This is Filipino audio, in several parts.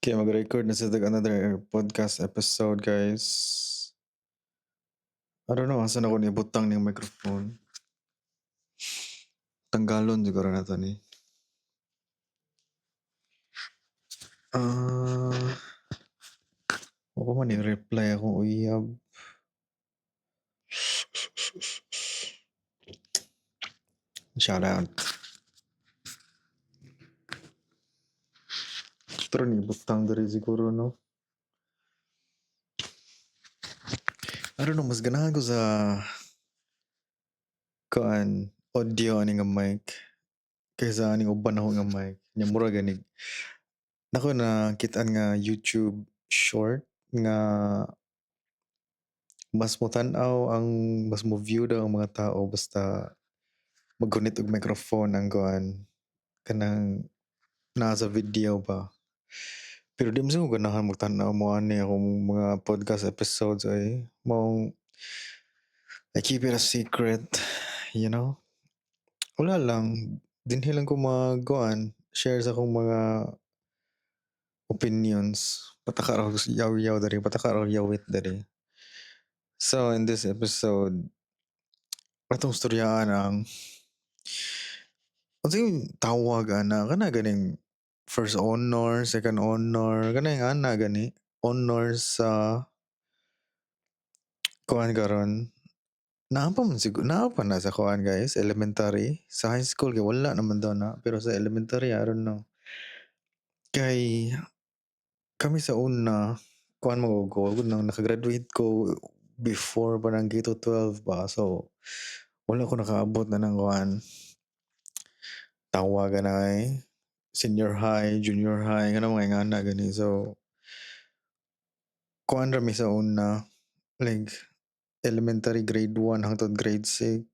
Okay, mag-record na sa another podcast episode, guys. I don't know, asan ako nibutang ng microphone. Tanggalon siguro na to ni. Ah, ako man reply akong uyab. Shout out. Pero nibutang diri siguro, no? I don't know, mas ganahan ko sa audio ani nga mic kaysa aning uban ako nga mic. Nya mura ganig. Nako na kitaan nga YouTube short nga mas mo tan-aw ang mas mo view daw ang mga tao basta maggunit og microphone ang kanang nasa video ba. Pero di mo sa ko ganahan magtanaw mo ani akong mga podcast episodes ay mong I keep it a secret, you know? Wala lang. Dinhi lang ko share sa akong mga opinions. Pataka raw yaw-yaw dari, pataka raw yawit dari. So in this episode, atong storyaan ang unsa yung tawag kana ganing first honor, second honor, kana yung gani honor sa kuan karon. Naapa man naapa na sa kuan guys, elementary. Sa high school kay wala naman daw na, pero sa elementary I don't know. Kay kami sa una kuan mo ko nang nakagraduate ko before pa ng K to 12 ba. So wala ko nakaabot na ng kuan tawagan na senior high, junior high, nga mga ingana gani. So kuan ra mi sa una like elementary grade 1 hangtod grade 6.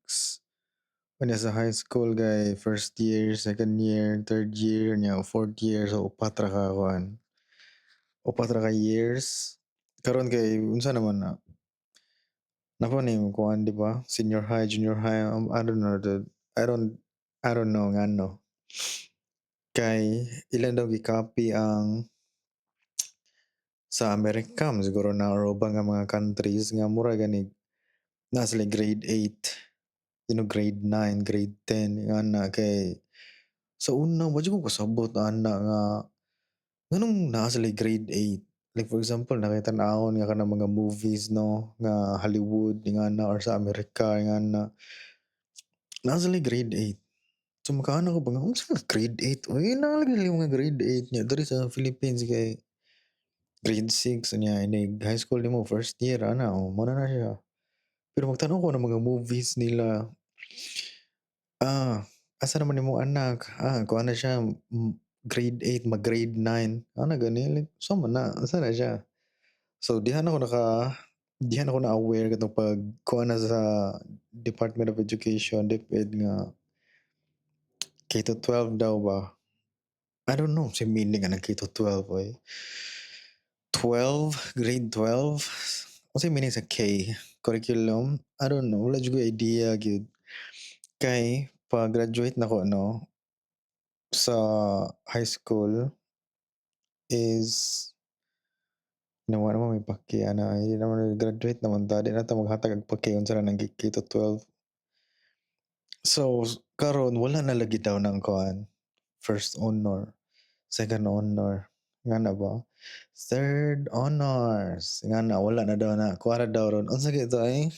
Kanya sa high school kay first year, second year, third year, nya fourth year, so upat ra ka kuan. Upat ra ka years. Karon kay unsa naman na napa ni kuan di ba? Senior high, junior high, I don't know I don't know ngano. Kay ilan daw gi-copy ang sa America siguro na or ubang nga mga countries nga mura gani na sila grade 8, grade 9, grade 10 nga na kay sa una wa jud ko kasabot ana nga nganong naa sila grade 8. Like for example nakita-nawon nga kanang mga movies no nga Hollywood nga na or sa Amerika nga na naa sila grade 8. So makaano ko ba nga unsa nga grade 8? Uy naalagi nila yung mga grade 8 niya diri sa Philippines kay grade 6 niya inig high school nimo first year ana mo na siya. Pero magtanong ko ng mga movies nila. Asa naman nimo anak? Kuha na siya grade 8 mag-grade 9. Ana gani like so man na asa na siya. So dihan ako na aware katong pag kuha na sa Department of Education DepEd nga K to 12 daw ba. I don't know si meaning nga ng K to 12 oy. 12 grade 12 unsa meaning sa K curriculum? I don't know wala jud ko idea gyud. Kay pag-graduate nako no sa high school is nawa naman may paki hindi naman graduate naman ta di na ta maghatag og paki unsa na ng K to 12. So karon wala na lagi daw ng kuan first honor, second honor ngana ba, third honors ngana wala na daw na kuara daw ron unsa gyud to ay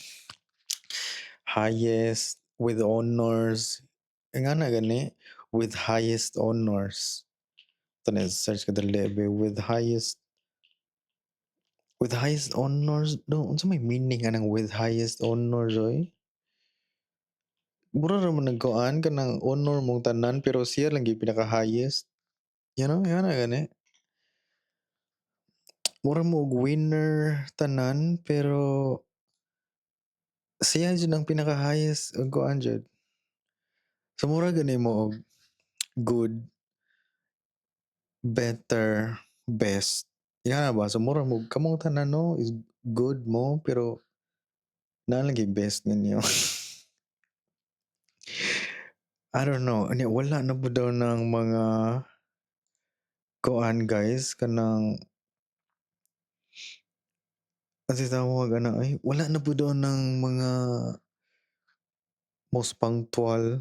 highest with honors ngana gani with highest honors. Ito search ko dali with highest honors no unsa may meaning anang with highest honors oy. Mura naman nagkuan kanang honor mong tanan pero siya lang gyud pinaka-highest. You know, yana gani. Mura mo og winner tanan pero siya jud ang pinaka-highest og kuan jud. So mura gani mo og good, better, best. Yana ba? So mura mo kamong tanan no is good mo pero naa lang gyud best ninyo. I don't know. Wala na po daw ng mga kuan guys kanang kasi tawag ana, ay wala na pud daw ng mga most punctual.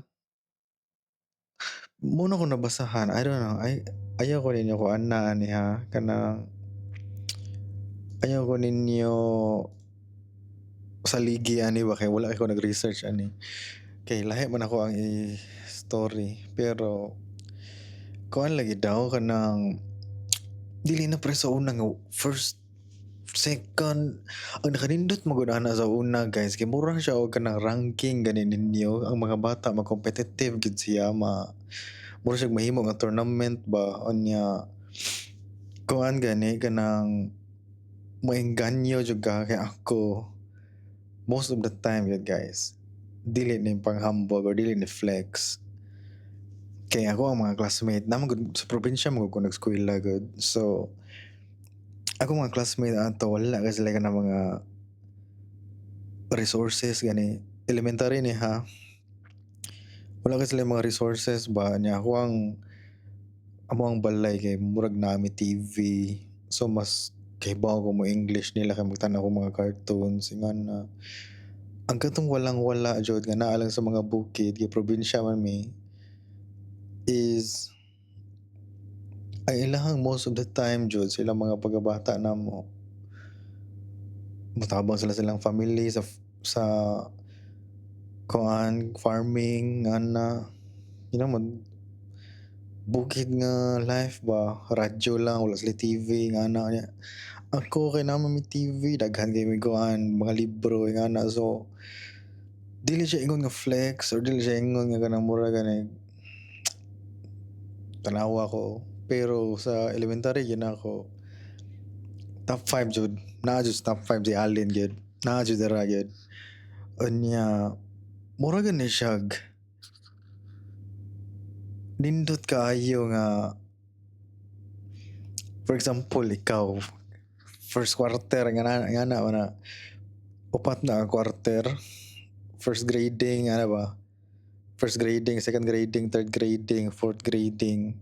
Muna ko nabasahan, I don't know, ay ayaw ko ninyo kuan na ani ha, kanang ayaw ko ninyo saligi ani ba kay wala ako nag-research ani. Kay lahi man ako ang i-story pero kuan lagi daw kanang dili na pre sa una nga first, second, ang nakanindot mo gud ana sa una guys kay mura siya og kanang ranking gani ninyo ang mga bata ma-competitive gid siya mura siya mahimo nga tournament ba unya kuan gani kanang maengganyo jud ka kay ako most of the time yun guys dili ni panghambog or dili ni flex kay ako ang mga classmate naman gud sa probinsya mo ko nag-eskwela gud so ako mga classmate ato wala kasi sila ka mga resources gani elementary ni ha wala kasi sila mga resources ba niya ako amo ang balay kay murag nami TV so mas kahibaw ko mo English nila kay magtan ko mga cartoons ingan na ang katong walang-wala jud nga naa lang sa mga bukid kay probinsya man mi is ang ilahang most of the time jud sila mga pagkabata namo motabang sila silang family sa kuan farming ana you know bukid nga life ba radyo lang wala sila TV nga ana nya ako kay naman may TV daghan kay may kuan mga libro nga ana so dili siya ingon nga flex or dili siya ingon nga kanang mura gani tanawa ko pero sa elementary yun ako top 5 jud naa jud sa top 5 si Allen gyud naa jud dira gyud unya mura gani siya nindot kaayo nga for example ikaw first quarter nga na upat na ang quarter first grading ano ba first grading second grading third grading fourth grading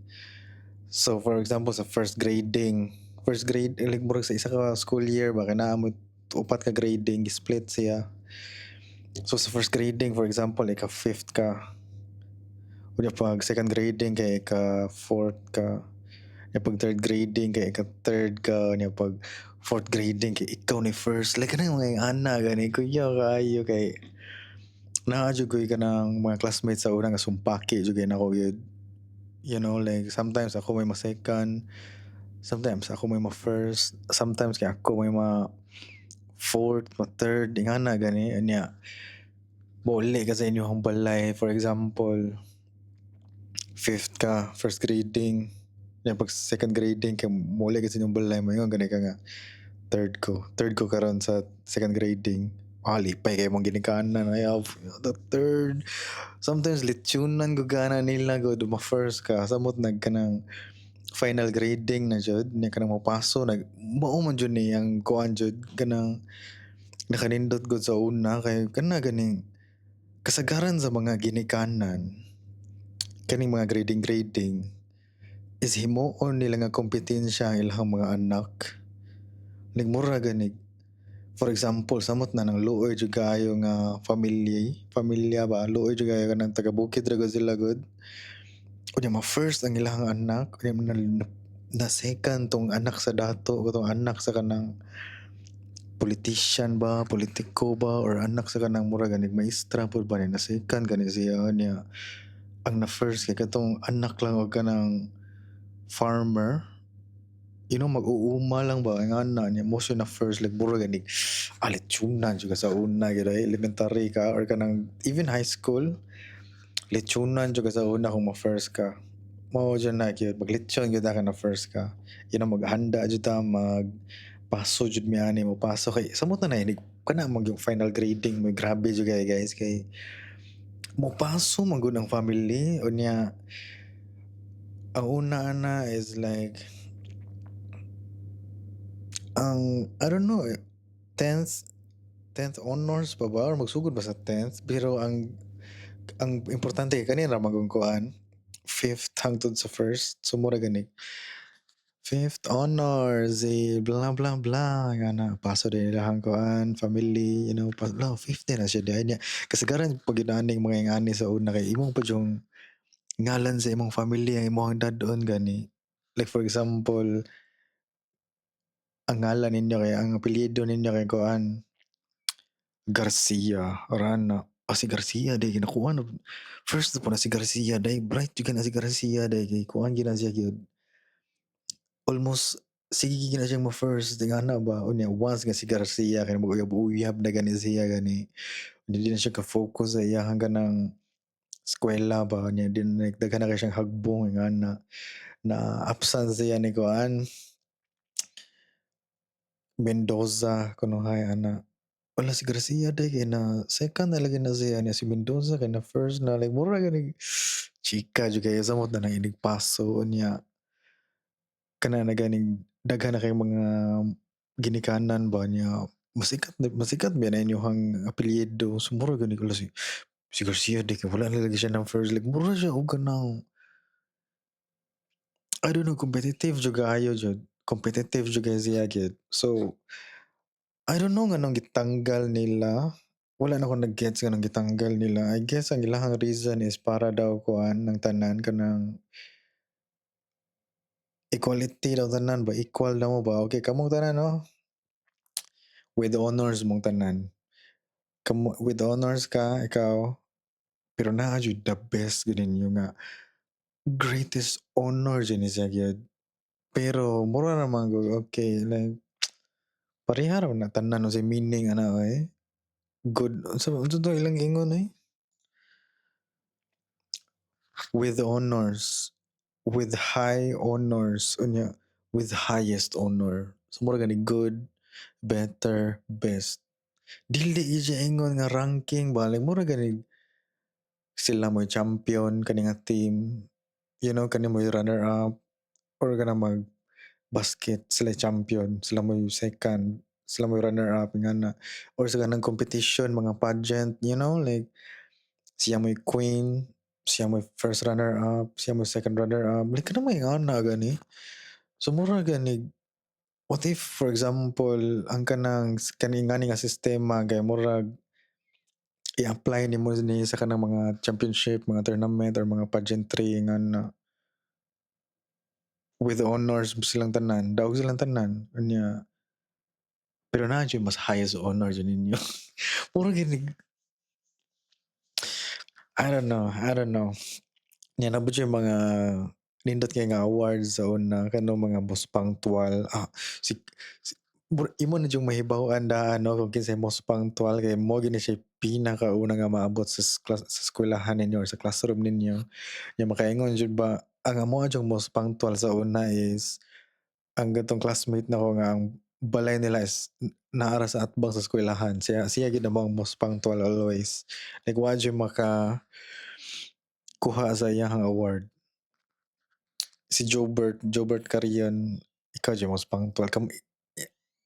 so for example sa first grade like murag sa isa ka school year ba kana mo upat ka grading split siya so sa first grading for example ika fifth ka unya pag second grading kay ika fourth ka unya pag third grading kay ika third ka unya pag fourth grading kay ikaw ni first like kanang mga ana gani kuya kayo kay naa jud koy kanang mga classmates sa una nga sumpaki jud kay nako gyud you know like sometimes ako may ma-second sometimes ako may ma-first sometimes kay ako may fourth ma-third ingana gani anya bole ka sa inyong balay for example fifth ka first grading yan pag second grading kay mole ka sa inyong balay mo gani ka nga third ko karon sa second grading lipay kay mong ginikanan ayaw the third sometimes litsunan gugana nila go ma first ka samot nagkanang final grading na jud nya kanang mapaso mao man jud ni ang kuan jud kanang nakanindot gud sa una kay kana ganing kasagaran sa mga ginikanan kaning mga grading is himuon nila nga kompetensya ang ilang mga anak nagmura ganig for example samot na nang luoy jud kayo nga pamilya ba luoy jud kayo kanang taga bukid ra gud sila gud unya ma first ang ilang anak unya na second tong anak sa dato tong anak sa kanang politician ba politiko ba or anak sa kanang mura ganig maestra pud ba ni na second gani siya niya ang na first kay katong anak lang og kanang farmer mag-uuma lang ba nga na niya mo siya na first like mura ganig litsunan jud ka sa una gid elementary ka or kanang even high school litsunan jud ka sa una kung ma-first ka mao dyan na gyud maglitsyon gyud ka na first ka maghanda jud ta paso jud mi ani mo paso kay samot na inig kana mag yung final grading mo grabe jud kay guys kay mo paso man gud ang family unya ang una na is like ang I don't know 10th 10th honors pa ba or magsugod ba sa 10th pero ang importante kanina magungkuan fifth hangtod sa first so mura gani Fifth honor si blah blah blah nga na paso din ilahang kuan family you know pa no, fifth din na siya dahil niya kasagaran pag inaning mga ingani sa una kay imong pa yung ngalan sa imong family ang imong dadon gani like for example ang ngalan ninyo kay ang apelyido ninyo kay kuan Garcia Rana si Garcia day kinakuha na first na po na si Garcia day bright juga na si Garcia day kay kuan gina siya gyud almost sige gina siyang ma-first di nga na ba unya once nga si Garcia kay mag-uyab na gani siya gani hindi na siya ka-focus sa iya hanggang ng eskwela ba niya din nagdaghan na kay siyang hagbong nga na absence siya ni kuan Mendoza kuno hay ana wala si Garcia day kay na second na lagi na siya niya si Mendoza kay na first na like mura gani chika jud kay sa mo na nang inigpaso niya kana na ganing daghan na kay mga ginikanan ba niya masikat ba na inyong apelyido so mura gani ko si Garcia day kay wala na lagi siya ng first like mura siya og kanang I don't know competitive jud kaayo jud competitive jud kay siya gyud so I don't know nganong gitanggal nila. Wala na ako nag-gets nganong gitanggal nila. I guess ang ilahang reason is para daw kuan ng tanan kanang equality daw tanan ba equal na mo ba okay kamong tanan no with honors mong tanan. Kamo with honors ka ikaw pero naa jud the best gud ninyo nga greatest honor jud ni siya gyud. Pero mura naman gud okay like pareha ra na tanan unsay meaning ana eh. Good unsa to ilang ingon eh with honors with high honors unya with highest honor so mura gani good better best dili siya ingon nga ranking ba like mura gani sila mo'y champion kani nga team you know kani mo'y runner up or kana mag basket sila champion sila mo'y second sila mo'y runner up nga na or sa kanang competition mga pageant you know like siya mo'y queen siya mo'y first runner up siya mo'y second runner up like kana may ana gani so mura gani what if for example ang kanang kani nga nga sistema kay murag i-apply nimo ni sa kanang mga championship mga tournament or mga pageantry nga na with honors silang tanan daog silang tanan unya pero naa jud mas highest honor jud ninyo mura gani I don't know yan na yung mga nindot kay nga awards sa una kanang mga most punctual si, imo na yung mahibaw-an da ano kung kinsay most punctual kay mo gini siya pinakauna nga maabot sa sa eskwelahan ninyo or sa classroom ninyo nya makaingon jud ba ang amo yung most punctual sa una is ang gatong classmate nako nga ang balay nila is naara sa atbang sa eskwelahan siya gid ang most punctual always like wa jud maka kuha sa iyang award si Jobert Carion ikaw di most punctual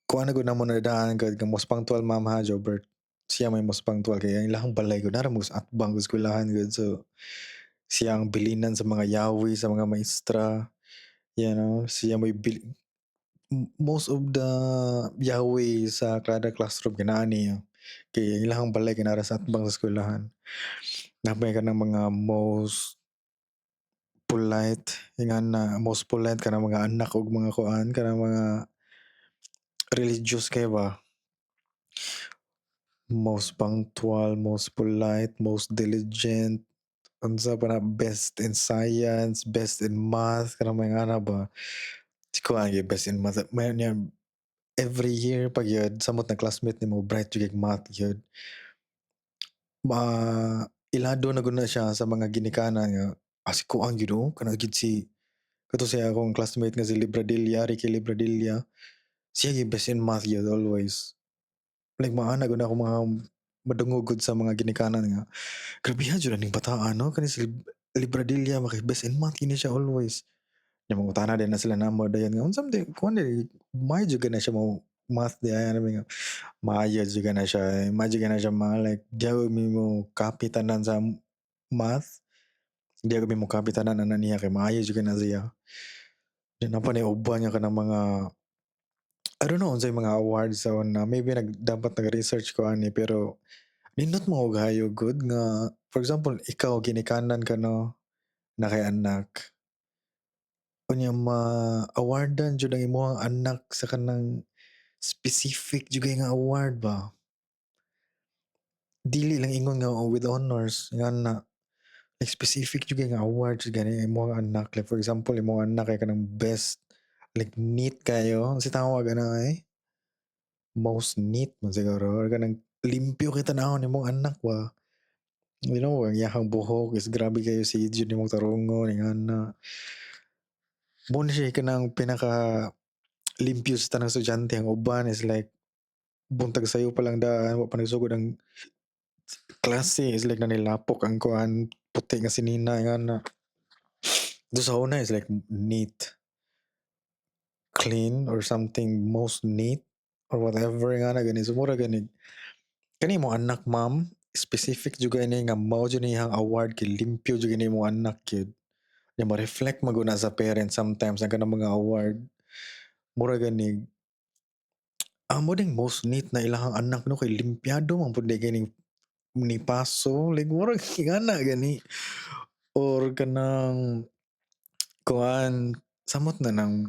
kuha na gud namo nadaan gud nga most punctual ma'am ha Jobert siya may most punctual kaya ang ilahang balay gud nara mo sa atbang sa eskwelahan gud so siya ang bilinan sa mga yawi sa mga maestra you know siya may most of the yawi sa kada classroom kinaa niya kay ang ilahang balay kay nara sa atbang sa eskwelahan napay ka ng mga most polite ingan na most polite kanang mga anak ug mga kuan kanang mga religious kay ba most punctual most polite most diligent unsa pa na best in science best in math kanang mga ana ba si kuan gyud best in math may niya every year pag yun samot na classmate nimo bright jud kay math yun ma ilado na gud na siya sa mga ginikanan nga si kuan gyud oh kana gyud si kato siya akong classmate nga si Libradilla, Ricky Libradilla. Siya gyud best in math gyud always. Like maana gud ako mga madungog gud sa mga ginikanan nga. Grabehan jud aning bataan no kani si Libradilla maki best in math kini siya always. Nya mangutana din na sila namo dayon nga unsam di kuan di may jud na siya mo math di ay ano nga maayo jud na siya imagine ka na siya mga like diya mi mo copy tanan sa math diya mi mo copy tanan ana niya kay maayo jud na siya Di na pa ni uban nga kanang mga I don't know unsay mga awards sa una, maybe dapat nag-research ko ani pero nindot mo og hayog good nga for example ikaw ginikanan ka 'no, na kay anak, unya ma-awardan jud ang imong anak sa kanang specific jud kay nga award ba. Dili lang ingon nga oh, with honors ngana like specific jud kay nga award jud gani ang imong anak like for example imong anak kay kanang best like neat kayo, unsa tawag ana ay? Most neat man siguro or kanang limpyo kay tan-awon nimong anak ba. You know, ang iyahang buhok is grabe kayo si jud nimong tarungon ingana. Mo na siya kanang pinaka limpyo sa tanang estudyante, ang uban is like buntag sayo pa lang daan wa pa nagsugod ang klase is like nanilapok ang kuan puti nga sinina ingana. Doon sa una is like neat, clean or something most neat or whatever ingana gani. So mura gani. Kani mo anak ma'am, specific jud gani nga mao jud niyang award kay limpyo jud gani mo anak gyud. Nga ma-reflect maguna sa parents sometimes ang kanang mga award. Mura gani amo ding most neat na ilahang anak no kay limpyado man pud gani ni paso like murag ingana gani or kanang kuan samot na ng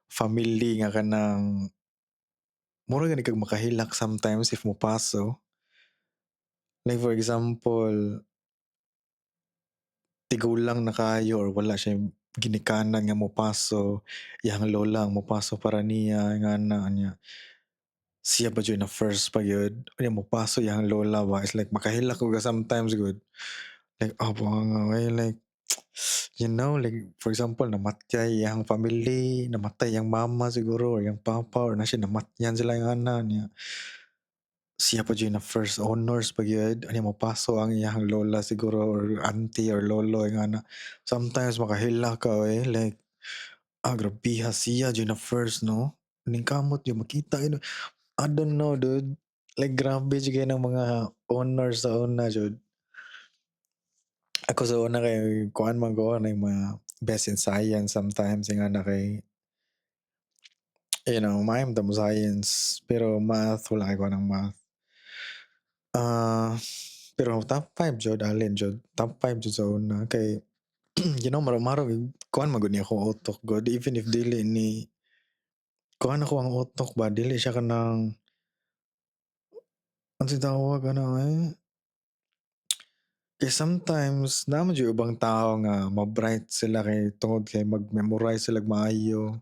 family nga kanang mura gani kag makahilak sometimes if mopaso. Like for example, tigulang na kaayo or wala siya ginikanan nga mopaso, iyang lola ang mopaso para niya ingana niya. Siya pa jud na first pa gyud. Unya mopaso iyang lola ba it's like makahilak ko sometimes good. Like abang like you know like for example namatay iyang family, namatay iyang mama siguro or iyang papa or na siya namatyan sila yung ana niya. Siya pa jud na first honors pa gyud ani mopaso ang iyang lola siguro or auntie or lolo ingana. Sometimes makahila ka eh like grabiha siya jud na first no. Ning kamot jud makita yun. I don't know dude. Like grabe jud kay ng mga honors sa una jud. Ako sa una kay kuan man ko na mga best in science sometimes ingana kay you know, maayong ta mo science pero math wala kay ko ng math. Ah, pero top 5 jud alin jud. Top 5 jud sa una kay you know marag-marag kuan man gud ni akong utok god even if dili ni kuan ako ang utok ba dili siya kanang unsay tawag ana eh. Kaya sometimes naman jud ubang tao nga ma-bright sila kay tungod kay mag-memorize sila maayo.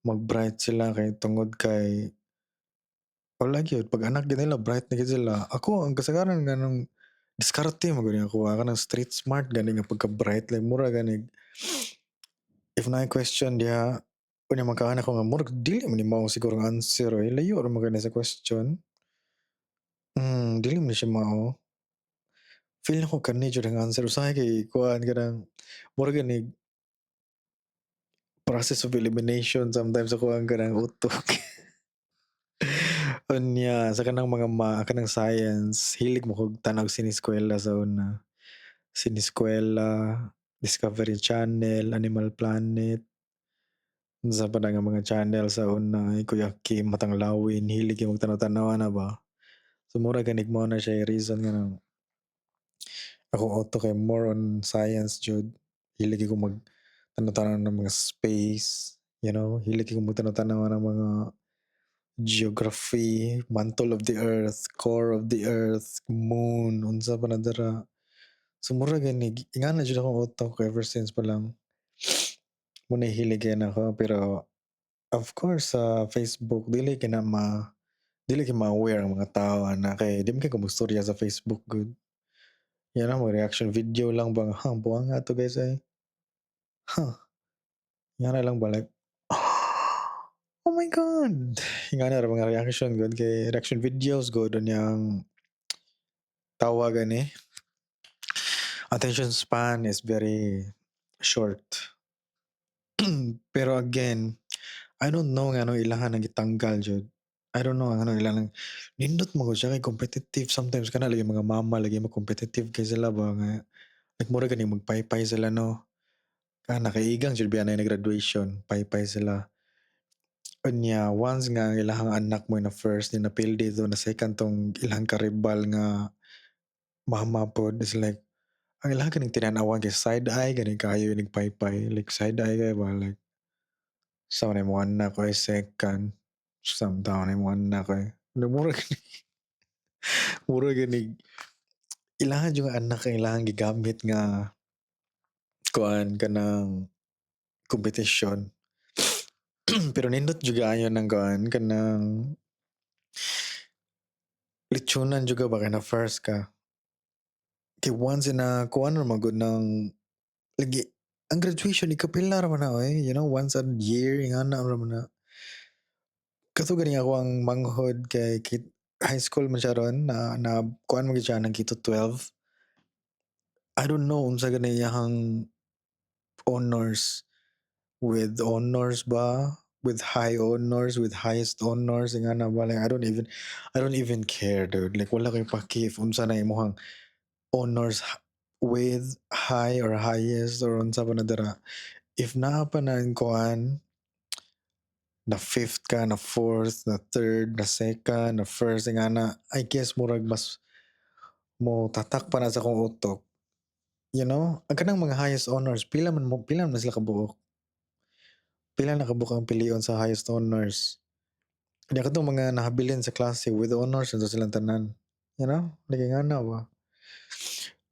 Mag-bright sila kay tungod kay wala gyud 'pag anak gyud nila bright na gyud sila. Ako ang kasagaran nga nung diskarte man gud ako kanang street smart gani nga pagka-bright like mura gani if naay question diha unya makaana ko nga murag dili man ni mao siguro ang answer eh. Layo ra man gani sa question. Dili man siya mao. Feel ko kani jud ang answer usahay kay kuan kanang mura gani process of elimination sometimes ako ang kanang utok. Unya sa kanang mga kanang science hilig mo kog tanaw sineskwela sa una. Sineskwela, Discovery Channel, Animal Planet, unsa pa na nga mga channel sa una, Kuya Kim, Matang Lawin, hilig gyud magtanaw-tanaw ana ba. So mura ganig mao na siya reason nga nang akong auto kay more on science jud. Hilig gyud ko tanaw-tanaw ng mga space, you know, hilig gyud ko magtanaw-tanaw ng mga geography, mantle of the earth, core of the earth, moon, unsa pa na dira. So mura gani ingana jud akong utok ever since pa lang. Muna hilig gyud ako pero of course sa Facebook dili kay ma-aware ang mga tao ana kay di man kay ko mogstorya sa Facebook good. Yan ang mga reaction video lang ba nga, buwang nga to guys ay. Huh, ingana lang ba like, oh my God! Ingana ra mga reaction good kay reaction videos good unyang tawagan eh. Attention span is very short. Pero again, I don't know nga anong ilahan ang gitanggal jud. I don't know ang anong ilang nindot mo siya kay competitive sometimes kana lagi mga mama lagi mo competitive kay sila ba nga like mura gani magpaypay sila no. nakaigang jud biya na graduation, paypay sila. Unya once nga ang ilahang anak mo na first ni napildi to na second tong ilang karibal nga mama pod is like ang ilang kaning tinan-awan kay side eye gani kayo inig paypay like side eye kay ba like sa man mo anak ko ay second samtang na mo anak ko mura mura gani ilangan yung anak ang ilangan gigamit nga kuan kanang kompetisyon. Pero nindot juga ayon ng kuan kanang lechonan juga ba kay na first ka. Kay once na kuan na magud ng lagi ang graduation ikapila ra man na oy, you know, once a year ingana ra man na. Kato gani ako ang manghod kay high school man siya ron na kuan man gid siya ng kito 12. I don't know unsa gani iyahang honors. With honors ba? With high honors, with highest honors, nga na ba? Like, I don't even care, dude. Like, wala kay paki if unsa na imuhang honors with high or highest or unsa pa na dara. If naa pa na ang kuan, na fifth ka, na fourth, na third, na second, na first, nga na, I guess murag mas mo tatak pa na sa kong utok. You know? Ang kanang mga highest honors, pila man sila kabuok. Pila nakabuok ang pilion sa highest honors. Kaya katong mga nahabilin sa klase with honors na silang tanan. You know? Lagi nga na ba?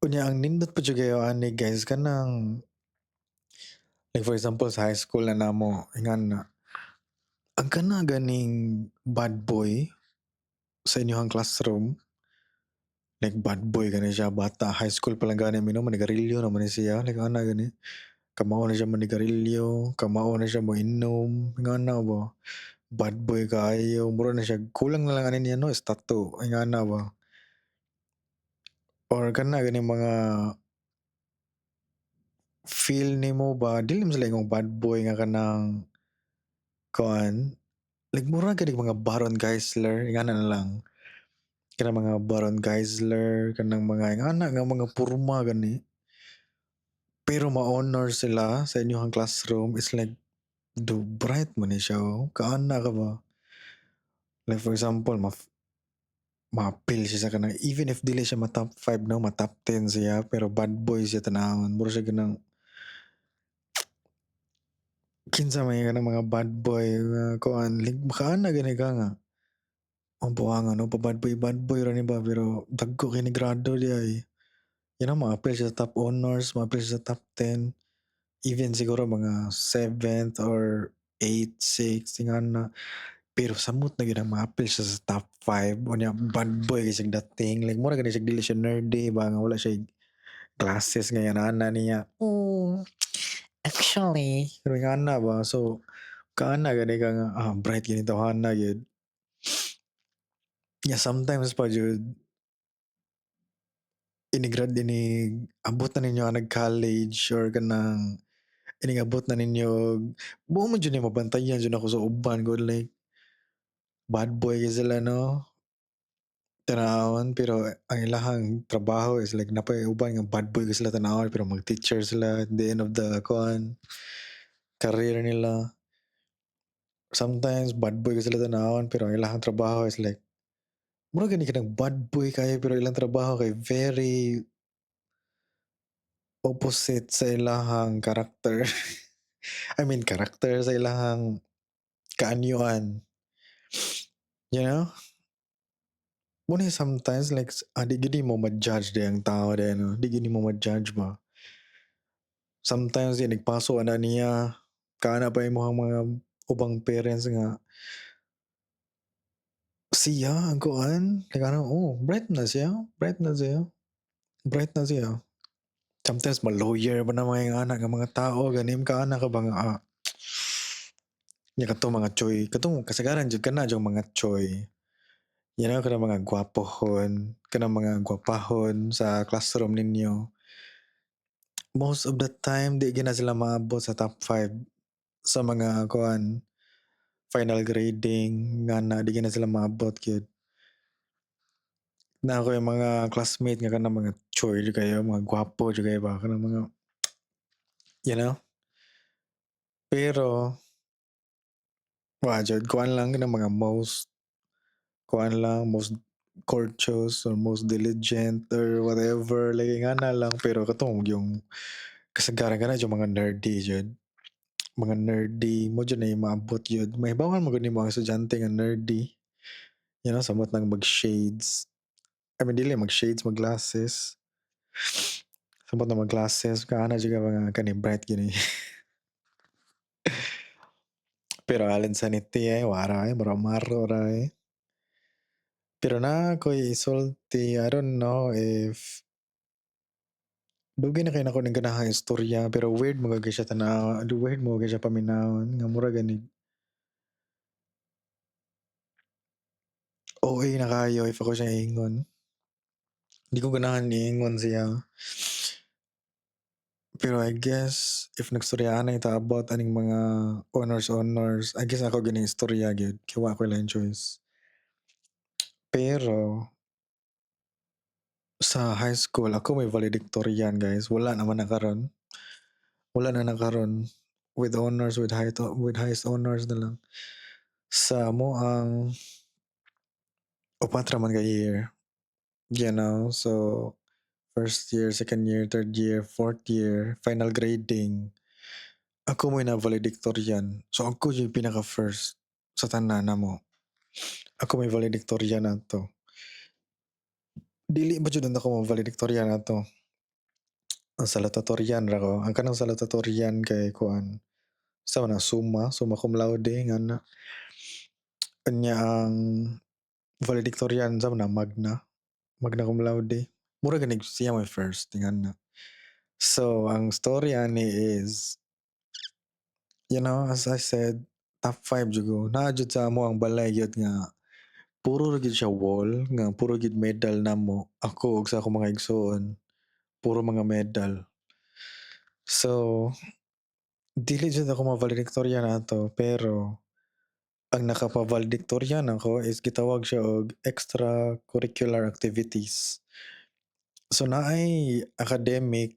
Unya, ang nindot pa dyan kayo, ani guys, kanang, like for example, sa high school na namo, nga na, ang kana ganing bad boy sa inyong classroom, like bad boy gani siya, bata, high school pa lang gani, manigarilyo naman ni siya, like ana gani, kamao na siya manigarilyo, kamao na siya mo inom, nga na ba? Bad boy kayo, mura na siya, kulang na lang ano niya, no, is tattoo, nga na ba? Or kana gani mga feel nimo ba dili man sila imong bad boy nga kanang kuan like mura gani mga Baron Geisler ingana na lang kanang mga Baron Geisler kanang mga ingana nga mga purma gani pero ma-honor sila sa inyong classroom is like do bright man ni siya oh. Kaana ka ba like for example ma-appeal siya sa kanang even if dili siya ma-top 5 no ma-top 10 siya pero bad boy siya tanawon mura siya ganang kinsa may kanang mga bad boy nga kuan like makaana gani ka nga ang buwangan no bad boy ra ni ba pero dagko kini grado di ay you know ma-appeal siya sa top honors ma-appeal siya sa top 10 even siguro mga 7th or 8 6 tingan na pero samot na gyud ang ma-appeal siya sa top 5 unya bad boy kasi dating like mura gani siya dili siya nerdy ba nga wala siya classes nga yan ana niya actually pero nga na ba so kaana gani ka nga bright gani tawhana gyud yeah sometimes pa jud abot na ninyo ang nag-college or kanang abot na ninyo buo man jud ni mabantayan jud ako sa uban ko like bad boy gyud sila no tanawon pero ang ilahang trabaho is like napay uban nga bad boy gyud sila tanawon pero mag-teacher sila at the end of the career nila sometimes bad boy gyud sila tanawon pero ang ilahang trabaho is like mura gani ka ng bad boy kayo pero ilang trabaho kay very opposite sa ilahang karakter. I mean, karakter sa ilahang kaanyuan. You know? Muna sometimes like, di gini mo ma-judge di ang tao di no? Di gini mo ma-judge ba? Sometimes di nagpaso ana niya, kaana pa yung mga ubang parents nga, siya, ang kuan, like ano, bright na siya, bright na siya, bright na siya. Sometimes ma-lawyer ba na mga anak ng mga tao, ganim ka anak ka ba nga, nya kato mga choy, katong kasagaran jud kana jud mga choy. You know, kanang mga gwapohon, kanang mga gwapahon sa classroom ninyo. Most of the time, di gina sila maabot sa top 5 sa mga kuan final grading nga na di gina sila maabot gyud. Na ako yung mga classmate nga kanang mga choy jud kayo, mga gwapo jud kayo ba kanang mga you know? Pero wa jud kuan lang ng mga most kuan lang, most courteous or most diligent or whatever, like ingana lang. Pero katong yung kasagaran kana yung mga nerdy jud. Mga nerdy mo jud na yung maabot yun. Mahibawan mo gud nimo ang estudyante nga nerdy. You know, samot nang mag-shades. I mean, dili mag-shades, mag-glasses. Samot na mag-glasses. Kaana dyan ka mga kani bright gini. Pero alin sa niti eh, wara eh, maro ra eh. Pero na ako'y isulti, I don't know if dugay na kayo na ko ng ganahang istorya, pero weird mo gagi siya tanaw, weird mo gagi siya paminawon, nga mura gani, OA na kayo if ako siya ingon. Hindi ko ganahan iingon siya. Pero I guess, if nagstoryaan na ita about aning mga honors, I guess ako gini istorya gyud, kaya wa ko lang choice. Pero, sa high school, ako may valedictorian guys, wala naman na karon. Wala na na karon. With honors, with highest honors na lang. Sa mo ang upat ra man ka year. You know, so first year, second year, third year, fourth year, final grading. Ako mo na valedictorian. So ako yung pinaka first sa tanan na mo. Ako may valedictorian na to. Dili ba jud ako mo valedictorian na to. Ang salutatorian ra ko. Ang kanang salutatorian kay kuan. Sa na summa cum laude nga na. Kanya ang valedictorian sa na magna cum laude. Mura ganig siya my first nga na. So ang story ani is, you know, as I said, top 5 jugo. Naa jud sa amo ang balay gyud nga puro ra gyud siya wall nga puro gyud medal namo. Ako ug sa akong mga igsoon, puro mga medal. So, dili jud ako ma-valedictorian ato pero ang nakapa-valedictorian ako is gitawag siya og extracurricular activities. So naay academic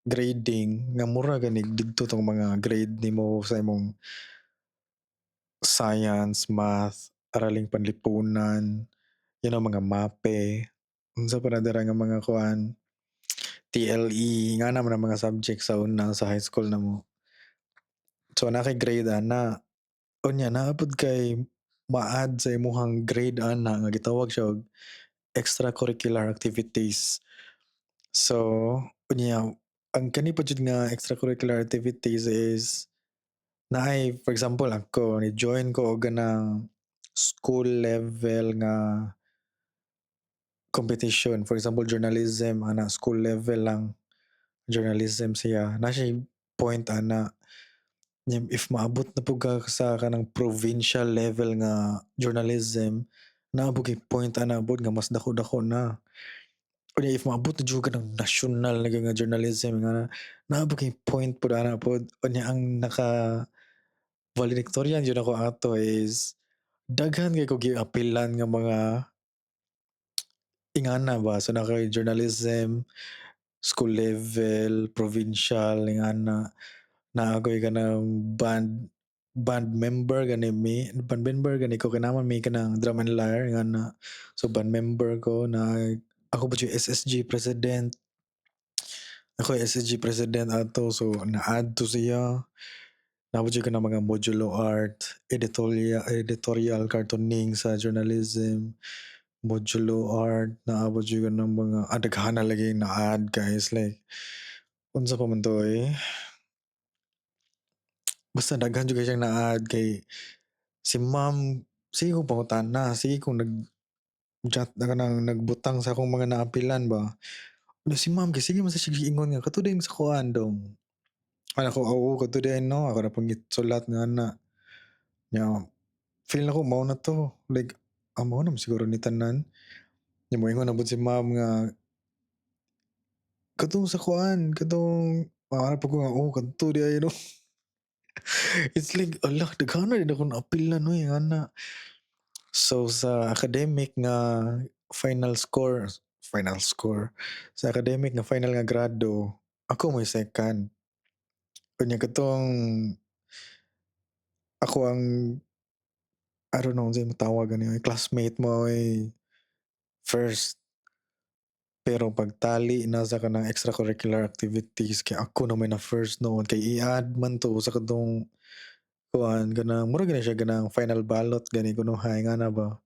grading nga mura ganig didto tong mga grade nimo sa imong science, math, araling panlipunan, you know, mga mape, unsa pa na dira nga mga kuan, TLE, nga naman ang mga subject sa una sa high school namo. So na kay grade ana, unya naapod kay ma-add sa imong grade ana nga gitawag siya og extracurricular activities. So, unya ang kani pa jud nga extracurricular activities is naay, for example ako ni join ko og ganang school level nga competition. For example, journalism ana school level lang journalism siya. Na siya point ana if maabot na pud ka sa kanang provincial level nga journalism, naabot kay point ana pod nga mas dako-dako na. Unya if maabot na jud ka ng national nga journalism nga naabot kay point pud ana pod. Unya ang naka valedictorian jud ako ato is daghan kay ko giapilan nga mga ingana ba. So naka journalism, school level, provincial, ingana. Naagoy ka ng band member gani mi, band member gani ko kinaman mi kanang drum and lyre nga na. So band member ko na ako pa yung SSG president. Ako yung SSG president ato so na-add to siya. Nabot ka ng mga modulo art, editorial cartooning sa journalism, modulo art, naabot ka ng mga adaghan na lagi na-add guys like unsa pa man to eh. Basta daghan jud siyang na-add kay si ma'am, sige kong pangutana, sige kung nag-chat na ka nang nagbutang sa akong mga naapilan ba. Ano si ma'am, kay sige man sa siya ingon nga, kato din sa kuhaan dong. Ano ko, oo, kato din no, ako na pang sulat nga na. Nya, feel na ko, mao na to. Like, mao naman siguro ni tanan. Nya mo ingon na si ma'am nga, katong sa kuhaan, katong, para pa ko nga, oh, kato di ay no. It's like, ala, daghana din ako na-apil na no, yan na. So sa academic nga final score, sa academic nga final nga grado, ako mo'y second. Kunya katong ako ang I don't know unsay matawag ani classmate mo ay first pero pagtali na sa kanang extracurricular activities kay ako naman na first noon kay i-add man to sa kadtong kuan kanang mura gani siya kanang final ballot gani kunuhay nga na ba.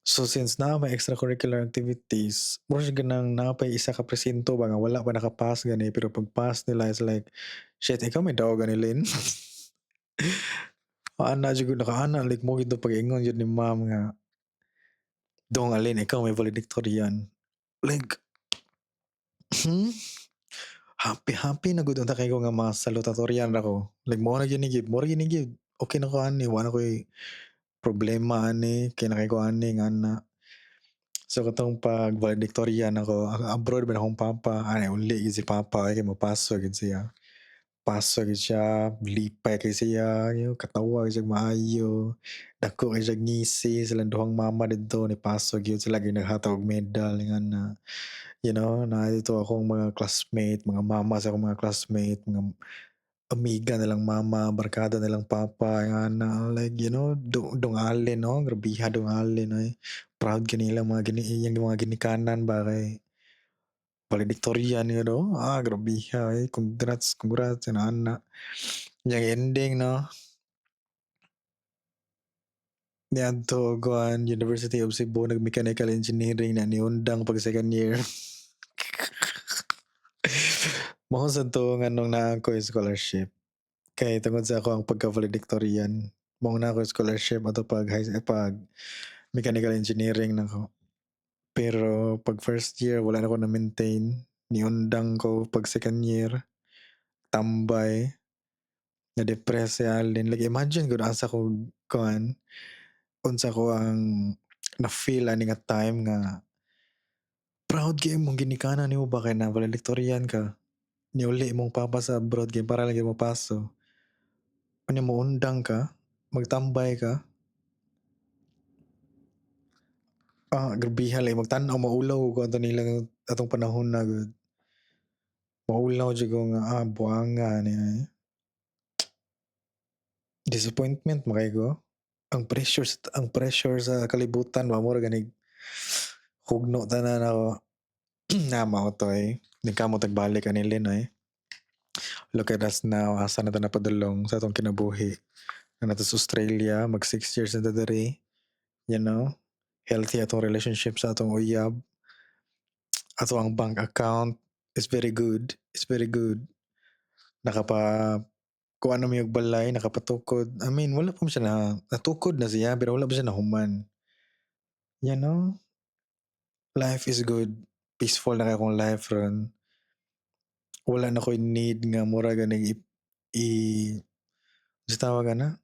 So since naa may extracurricular activities, mura siya ganang napay isa ka presinto ba nga wala pa naka-pass gani pero pag pass nila is like, "Shit ikaw may daog gani Lin?" Ana jud ko nakaana like mo gid pag-ingon jud ni ma'am nga, "Dong Alin ikaw may valedictorian." Like, hmm? Happy na gud unta kay ko nga masalutatorian ako. Like mao na gyud ni gyud, mura gyud ni gyud. Okay na ko ani, wala koy problema ani, kay na kay ko ani nga na. So katong pag valedictorian ako, abroad man akong papa, ani uli gyud si papa kay mopaso gyud siya. Paso gyud siya, lipay kay siya, katawa gyud siya maayo, dako kay siya ngisi, silang duhang mama didto ni paso gyud sila gyud naghatag og medal nga na. Na dito akong mga classmate, mga mama sa akong mga classmate, mga amiga nilang mama, barkada nilang papa, nga na like, dungalin, no? Grabiha dungalin, ay. Proud kanila yung mga ginikanan ba kay valedictorian, grabiha, ay. Congrats, ana. Yung ending, no? Niadto kuan University of Cebu nag-mechanical engineering na niundang pag second year. Mao sad to nganong naa ko scholarship. Kay tungod sa ako ang pagka-valedictorian, mao na ako scholarship ato pag mechanical engineering nako. Pero pag first year wala na ako na-maintain, niundang ko pag second year, tambay, na-depress si Alin. Like imagine gud asa ko kuan, unsa ko ang na-feel ani nga time nga proud kay imong ginikanan nimo ba kay na valedictorian ka. Niuli imong papa sa abroad kay para lagi mo paso. Unya mo undang ka, magtambay ka. Grabiha lay magtan-aw maulaw ko ato nilang atong panahon na gud. Maulaw jud ko nga buanga ni ay. Disappointment makay ko. Ang pressure sa kalibutan ba mo ra ganig hugno tanan ako. Na mao to eh. Di ka mo tagbalik ani Lin eh. Look at us now, asa na ta napadulong sa atong kinabuhi. Na nato sa Australia, mag 6 years na ta diri. You know? Healthy atong relationship sa atong uyab. Ato ang bank account is very good. It's very good. Nakapa kuha na may balay, nakapatukod. I mean, wala pa siya natukod na siya, pero wala pa siya nahuman. You know? Life is good. Peaceful na kay akong life ron. Wala na ko'y need nga mura ganing sa tawag na?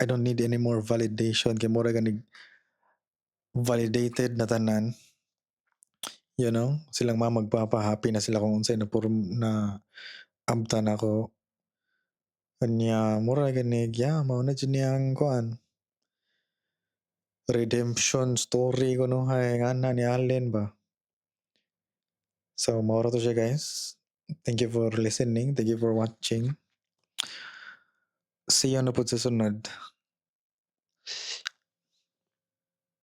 I don't need any more validation kay mura ganing validated na tanan. Silang magpapa-happy na sila kung unsay na abtan ako. Kanya mura ganig mao na jud niyang kuan. Redemption story kunuhay nga na ni Allen ba. So mao ra to siya guys. Thank you for listening. Thank you for watching. See you na po sa sunod.